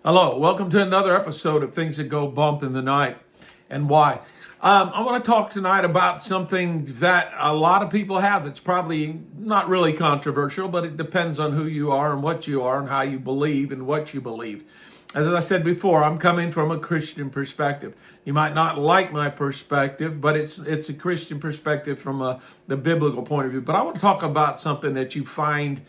Hello, welcome to another episode of Things That Go Bump in the Night and Why. I want to talk tonight about something that a lot of people have that's probably not really controversial, but it depends on who you are and what you are and how you believe and what you believe. As I said before, I'm coming from a Christian perspective. You might not like my perspective, but it's a Christian perspective from the biblical point of view. But I want to talk about something that you find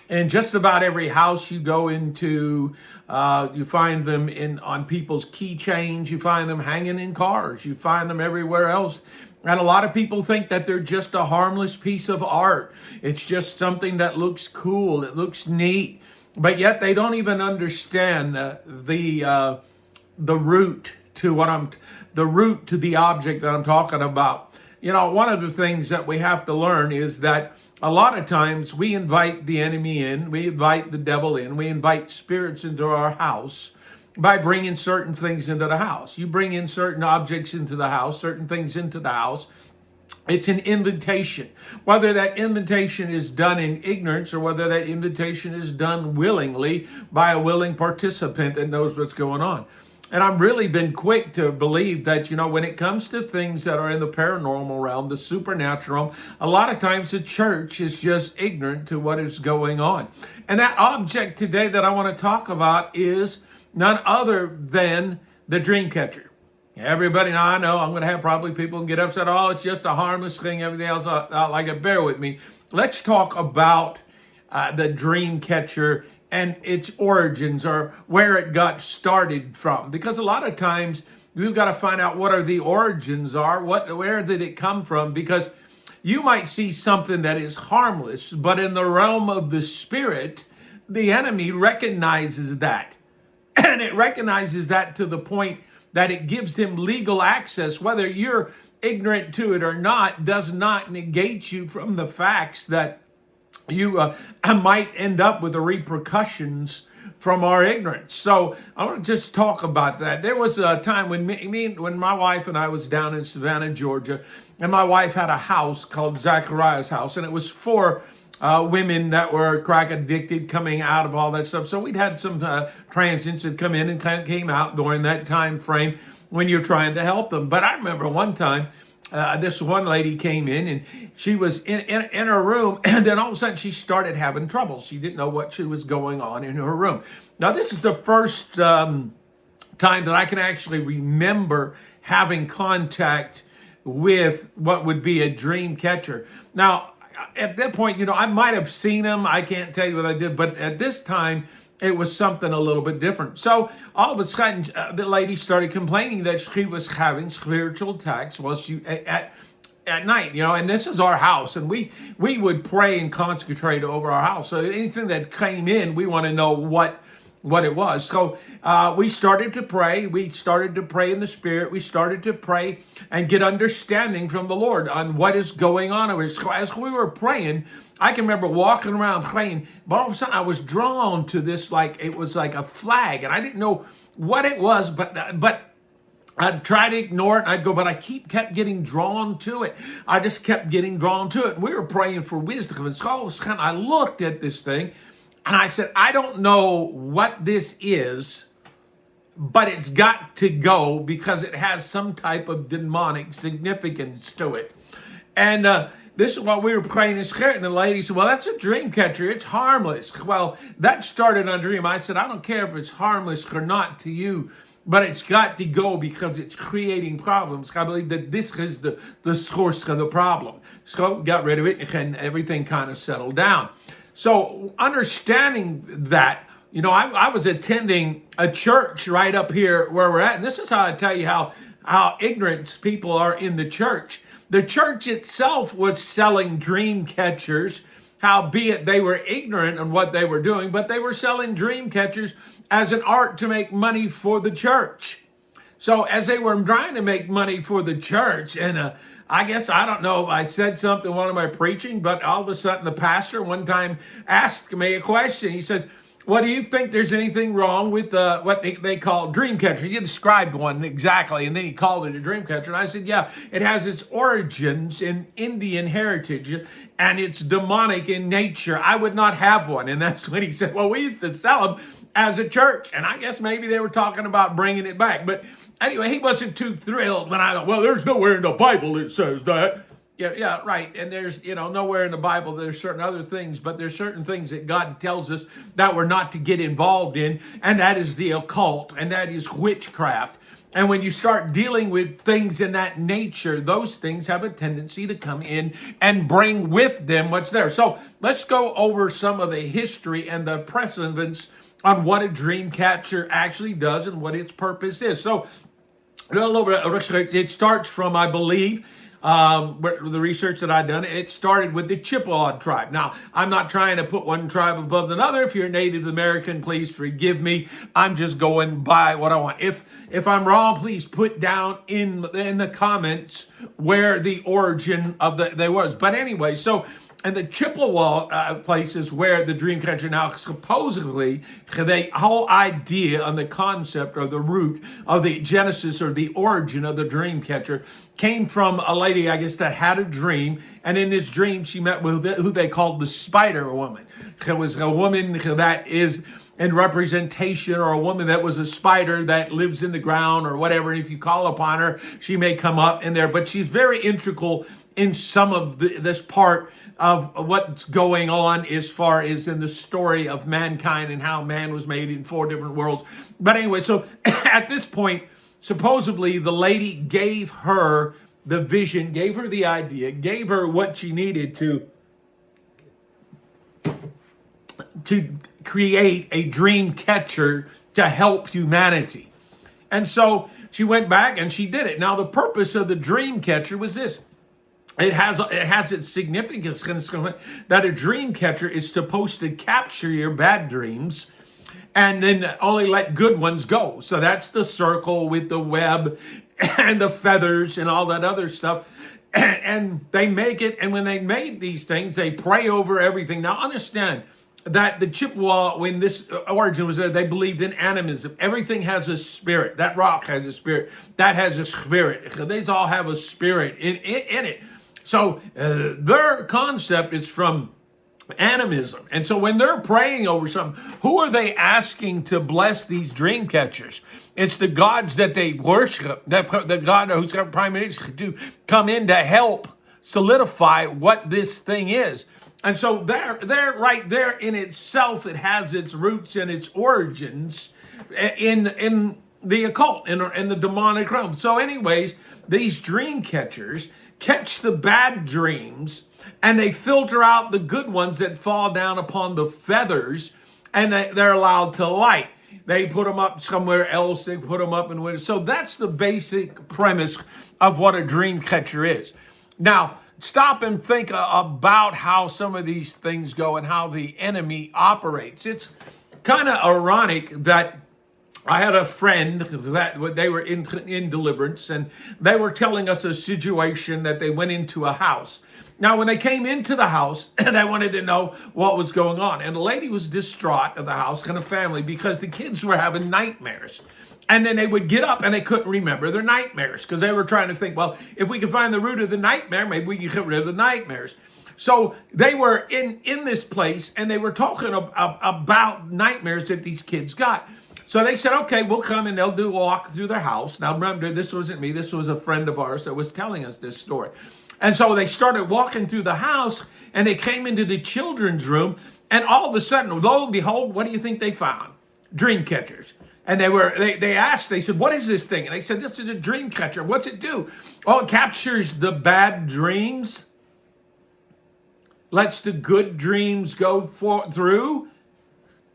in just about every house you go into. You find them on people's keychains. You find them hanging in cars. You find them everywhere else. And a lot of people think that they're just a harmless piece of art. It's just something that looks cool. It looks neat. But yet they don't even understand the root to the root to the object that I'm talking about. You know, one of the things that we have to learn is that a lot of times we invite the enemy in, we invite the devil in, we invite spirits into our house by bringing certain things into the house. You bring in certain objects into the house, certain things into the house. It's an invitation. Whether that invitation is done in ignorance or whether that invitation is done willingly by a willing participant that knows what's going on. And I've really been quick to believe that, when it comes to things that are in the paranormal realm, the supernatural realm, a lot of times the church is just ignorant to what is going on. And that object today that I want to talk about is none other than the dream catcher. Everybody, now I know I'm going to have probably people get upset. Oh, it's just a harmless thing. Everything else, I like it. Bear with me. Let's talk about the dream catcher and its origins, or where it got started from. Because a lot of times we've got to find out what are the origins are, where did it come from? Because you might see something that is harmless, but in the realm of the spirit, the enemy recognizes that. And it recognizes that to the point that it gives him legal access. Whether you're ignorant to it or not does not negate you from the facts that you might end up with the repercussions from our ignorance. So I want to just talk about that. There was a time when when my wife and I was down in Savannah, Georgia, and my wife had a house called Zachariah's house, and it was for women that were crack addicted, coming out of all that stuff. So we'd had some transients that come in and kind of came out during that time frame when you're trying to help them. But I remember one time, this one lady came in and she was in her room, and then all of a sudden she started having trouble. She didn't know what was going on in her room. Now, this is the first time that I can actually remember having contact with what would be a dream catcher. Now, at that point, I might have seen him. I can't tell you what I did, but at this time, it was something a little bit different. So all of a sudden, the lady started complaining that she was having spiritual attacks while she at night, and this is our house, and we would pray and concentrate over our house. So anything that came in, we want to know what it was. So we started to pray. We started to pray in the Spirit. We started to pray and get understanding from the Lord on what is going on. As we were praying, I can remember walking around praying, but all of a sudden I was drawn to this, like it was like a flag, and I didn't know what it was, but I'd try to ignore it, and I'd go, but I kept getting drawn to it. I just kept getting drawn to it. And we were praying for wisdom, and so all of a sudden I looked at this thing, and I said, I don't know what this is, but it's got to go because it has some type of demonic significance to it. And this is what we were praying in spirit, and the lady said, well, that's a dream catcher. It's harmless. Well, that started on a dream. I said, I don't care if it's harmless or not to you, but it's got to go because it's creating problems. I believe that this is the source of the problem. So got rid of it, and everything kind of settled down. So understanding that, I was attending a church right up here where we're at, and this is how I tell you how ignorant people are in the church. The church itself was selling dream catchers, howbeit they were ignorant of what they were doing, but they were selling dream catchers as an art to make money for the church. So as they were trying to make money for the church, and I guess, I don't know if I said something while I'm preaching, but all of a sudden the pastor one time asked me a question. He says, What do you think there's anything wrong with what they call dream catcher? You described one exactly, and then he called it a dream catcher. And I said, yeah, it has its origins in Indian heritage, and it's demonic in nature. I would not have one. And that's when he said, well, we used to sell them as a church. And I guess maybe they were talking about bringing it back. But anyway, he wasn't too thrilled when I thought, well, there's nowhere in the Bible that says that. Yeah, right. And there's, nowhere in the Bible there's certain other things, but there's certain things that God tells us that we're not to get involved in, and that is the occult, and that is witchcraft. And when you start dealing with things in that nature, those things have a tendency to come in and bring with them what's there. So let's go over some of the history and the precedents on what a dream catcher actually does and what its purpose is. So it starts from, I believe, the research that I've done, it started with the Chippewa tribe. Now, I'm not trying to put one tribe above another. If you're Native American, please forgive me. I'm just going by what I want. If I'm wrong, please put down in the comments where the origin of there was. But anyway, so and the Chippewa place is where the dream catcher now supposedly the whole idea and the concept or the root of the genesis or the origin of the dream catcher came from a lady, I guess, that had a dream, and in this dream she met with who they called the Spider Woman. It was a woman that is in representation, or a woman that was a spider that lives in the ground or whatever. And if you call upon her, she may come up in there. But she's very integral in some of this part of what's going on as far as in the story of mankind and how man was made in 4 different worlds. But anyway, so at this point, supposedly the lady gave her the vision, gave her the idea, gave her what she needed to create a dream catcher to help humanity. And so she went back and she did it. Now, the purpose of the dream catcher was this. It has its significance that a dream catcher is supposed to capture your bad dreams and then only let good ones go. So that's the circle with the web and the feathers and all that other stuff. And they make it, and when they made these things, they pray over everything. Now understand that the Chippewa, when this origin was there, they believed in animism. Everything has a spirit. That rock has a spirit. That has a spirit. These all have a spirit in it. So their concept is from animism. And so when they're praying over something, who are they asking to bless these dream catchers? It's the gods that they worship, the God who's got prime minister to come in to help solidify what this thing is. And so there, right there in itself, it has its roots and its origins in the occult, in the demonic realm. So anyways, these dream catchers catch the bad dreams, and they filter out the good ones that fall down upon the feathers, and they're allowed to light. They put them up somewhere else. They put them up in winter. So that's the basic premise of what a dream catcher is. Now, stop and think about how some of these things go and how the enemy operates. It's kind of ironic that I had a friend that they were in deliverance, and they were telling us a situation that they went into a house. Now, when they came into the house, they wanted to know what was going on. And the lady was distraught at the house, kind of family, because the kids were having nightmares. And then they would get up and they couldn't remember their nightmares because they were trying to think, well, if we can find the root of the nightmare, maybe we can get rid of the nightmares. So they were in this place, and they were talking about nightmares that these kids got. So they said, okay, we'll come and they'll do a walk through their house. Now, remember, this wasn't me. This was a friend of ours that was telling us this story. And so they started walking through the house, and they came into the children's room, and all of a sudden, lo and behold, what do you think they found? Dream catchers. And they asked, they said, what is this thing? And they said, this is a dream catcher. What's it do? Oh, it captures the bad dreams, lets the good dreams go through.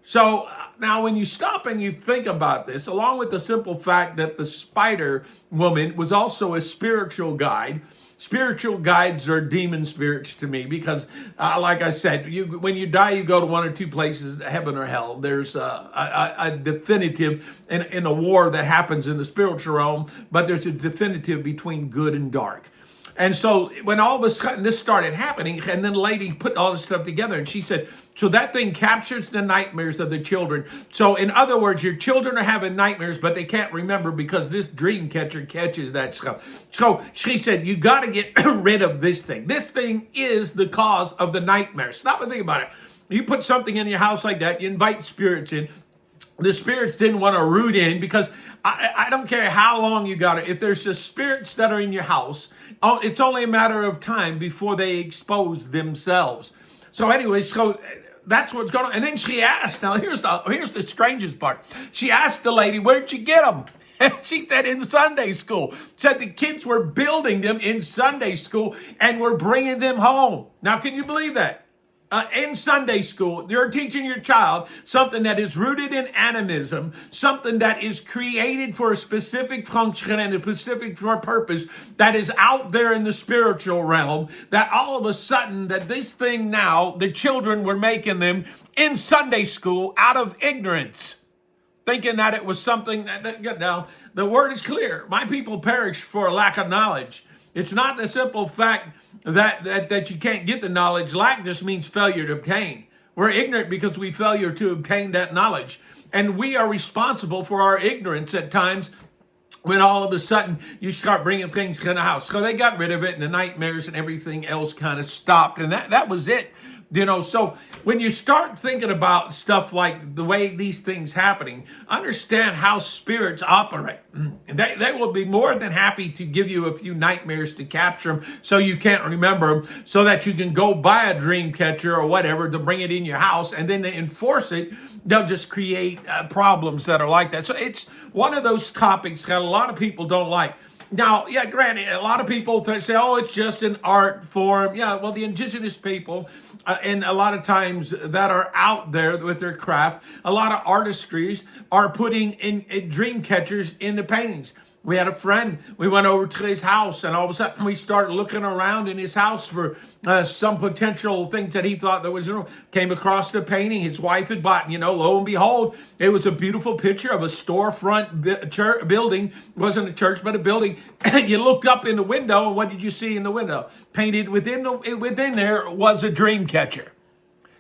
So now when you stop and you think about this, along with the simple fact that the spider woman was also a spiritual guide. Spiritual guides are demon spirits to me because, like I said, when you die, you go to one or two places, heaven or hell. There's a definitive in a war that happens in the spiritual realm, but there's a definitive between good and dark. And so when all of a sudden this started happening, and then the lady put all this stuff together, and she said, so that thing captures the nightmares of the children. So in other words, your children are having nightmares, but they can't remember because this dream catcher catches that stuff. So she said, you got to get rid of this thing. This thing is the cause of the nightmare. Stop and think about it. You put something in your house like that, you invite spirits in. The spirits didn't want to root in because I don't care how long you got it. If there's the spirits that are in your house, it's only a matter of time before they expose themselves. So anyway, so that's what's going on. And then she asked, now here's the strangest part. She asked the lady, where'd you get them? And she said in Sunday school. Said the kids were building them in Sunday school and were bringing them home. Now, can you believe that? In Sunday school, you're teaching your child something that is rooted in animism, something that is created for a specific function and a specific purpose that is out there in the spiritual realm, that all of a sudden that this thing now, the children were making them in Sunday school out of ignorance, thinking that it was something that now the word is clear. My people perish for a lack of knowledge. It's not the simple fact that you can't get the knowledge. Lack just means failure to obtain. We're ignorant because we failure to obtain that knowledge. And we are responsible for our ignorance at times when all of a sudden you start bringing things to the house. So they got rid of it and the nightmares and everything else kind of stopped. And that was it. So when you start thinking about stuff like the way these things happening, understand how spirits operate. They will be more than happy to give you a few nightmares to capture them so you can't remember them, so that you can go buy a dream catcher or whatever to bring it in your house, and then they enforce it. They'll just create problems that are like that. So it's one of those topics that a lot of people don't like. Now, yeah, granted, a lot of people say, oh, it's just an art form. Yeah, well, the indigenous people, and a lot of times that are out there with their craft, a lot of artistries are putting in dream catchers in the paintings. We had a friend, we went over to his house, and all of a sudden we started looking around in his house for some potential things that he thought there was. Came across the painting his wife had bought, lo and behold, it was a beautiful picture of a storefront building. It wasn't a church, but a building. You looked up in the window, and what did you see in the window? Painted within there was a dream catcher.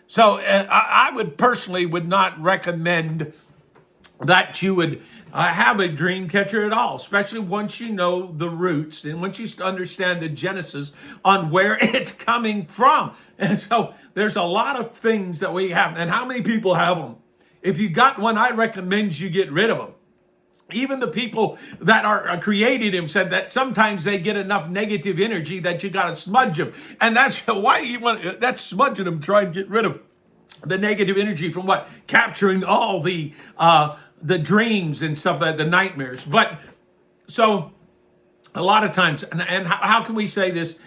So I would personally not recommend that you would have a dream catcher at all, especially once you know the roots and once you understand the genesis on where it's coming from. And so there's a lot of things that we have. And how many people have them? If you got one, I recommend you get rid of them. Even the people that are created him said that sometimes they get enough negative energy that you got to smudge them. And that's why that's smudging them, try and get rid of the negative energy from what? Capturing all the dreams and stuff, the nightmares. But so a lot of times, and how can we say this?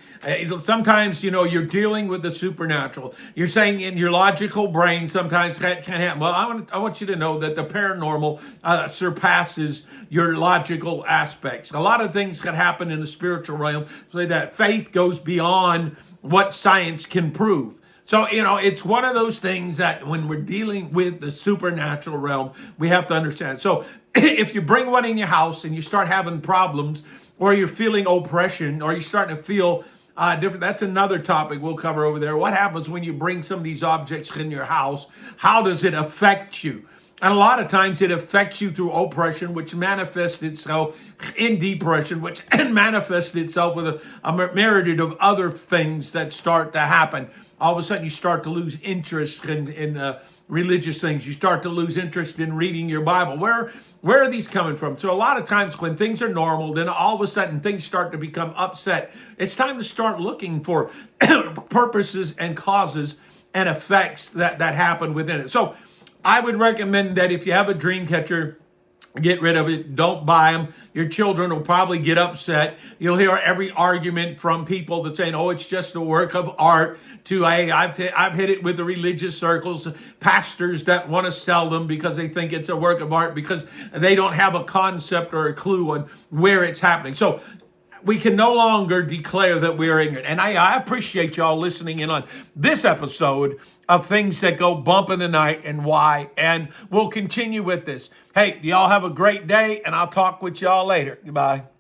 Sometimes, you're dealing with the supernatural. You're saying in your logical brain sometimes can't happen. Well, I want you to know that the paranormal surpasses your logical aspects. A lot of things can happen in the spiritual realm. Say that faith goes beyond what science can prove. So, it's one of those things that when we're dealing with the supernatural realm, we have to understand. So if you bring one in your house and you start having problems, or you're feeling oppression, or you're starting to feel different, that's another topic we'll cover over there. What happens when you bring some of these objects in your house? How does it affect you? And a lot of times it affects you through oppression, which manifests itself in depression, which manifests itself with a myriad of other things that start to happen. All of a sudden you start to lose interest in religious things. You start to lose interest in reading your Bible. Where are these coming from? So a lot of times when things are normal, then all of a sudden things start to become upset. It's time to start looking for purposes and causes and effects that happen within it. So I would recommend that if you have a dream catcher, get rid of it. Don't buy them. Your children will probably get upset. You'll hear every argument from people that saying, oh, it's just a work of art, to, hey, I've hit it with the religious circles, pastors that want to sell them because they think it's a work of art because they don't have a concept or a clue on where it's happening. So we can no longer declare that we are ignorant. And I appreciate y'all listening in on this episode of Things That Go Bump in the Night and Why. And we'll continue with this. Hey, y'all have a great day, and I'll talk with y'all later. Goodbye.